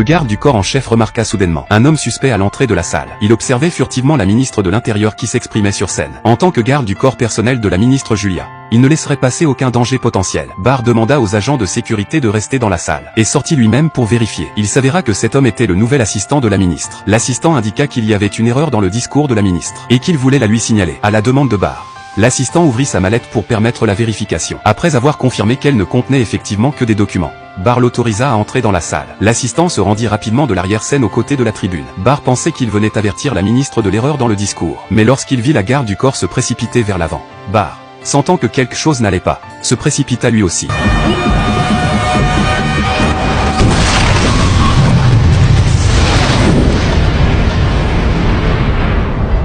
Le garde du corps en chef remarqua soudainement un homme suspect à l'entrée de la salle. Il observait furtivement la ministre de l'Intérieur qui s'exprimait sur scène. En tant que garde du corps personnel de la ministre Julia, il ne laisserait passer aucun danger potentiel. Barr demanda aux agents de sécurité de rester dans la salle et sortit lui-même pour vérifier. Il s'avéra que cet homme était le nouvel assistant de la ministre. L'assistant indiqua qu'il y avait une erreur dans le discours de la ministre et qu'il voulait la lui signaler. À la demande de Barr, l'assistant ouvrit sa mallette pour permettre la vérification. Après avoir confirmé qu'elle ne contenait effectivement que des documents, Barr l'autorisa à entrer dans la salle. L'assistant se rendit rapidement de l'arrière-scène aux côtés de la tribune. Barr pensait qu'il venait avertir la ministre de l'erreur dans le discours. Mais lorsqu'il vit la garde du corps se précipiter vers l'avant, Barr, sentant que quelque chose n'allait pas, se précipita lui aussi.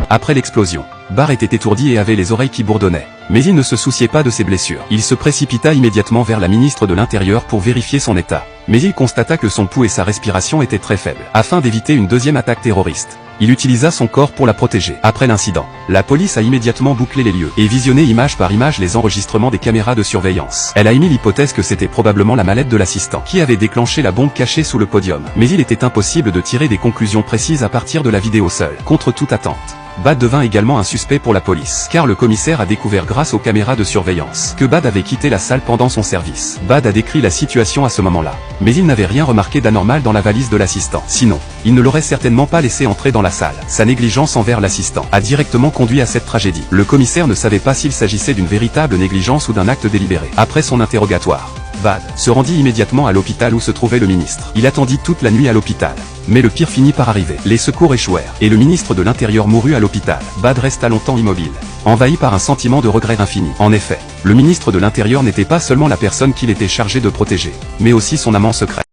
Après l'explosion, Barr était étourdi et avait les oreilles qui bourdonnaient. Mais il ne se souciait pas de ses blessures. Il se précipita immédiatement vers la ministre de l'Intérieur pour vérifier son état. Mais il constata que son pouls et sa respiration étaient très faibles. Afin d'éviter une deuxième attaque terroriste, il utilisa son corps pour la protéger. Après l'incident, la police a immédiatement bouclé les lieux et visionné image par image les enregistrements des caméras de surveillance. Elle a émis l'hypothèse que c'était probablement la mallette de l'assistant qui avait déclenché la bombe cachée sous le podium. Mais il était impossible de tirer des conclusions précises à partir de la vidéo seule. Contre toute attente, Bad devint également un suspect pour la police, car le commissaire a découvert grâce aux caméras de surveillance que Bad avait quitté la salle pendant son service. Bad a décrit la situation à ce moment-là, mais il n'avait rien remarqué d'anormal dans la valise de l'assistant. Sinon, il ne l'aurait certainement pas laissé entrer dans la salle. Sa négligence envers l'assistant a directement conduit à cette tragédie. Le commissaire ne savait pas s'il s'agissait d'une véritable négligence ou d'un acte délibéré. Après son interrogatoire, Bad se rendit immédiatement à l'hôpital où se trouvait le ministre. Il attendit toute la nuit à l'hôpital. Mais le pire finit par arriver. Les secours échouèrent, et le ministre de l'Intérieur mourut à l'hôpital. Bad resta longtemps immobile, envahi par un sentiment de regret infini. En effet, le ministre de l'Intérieur n'était pas seulement la personne qu'il était chargé de protéger, mais aussi son amant secret.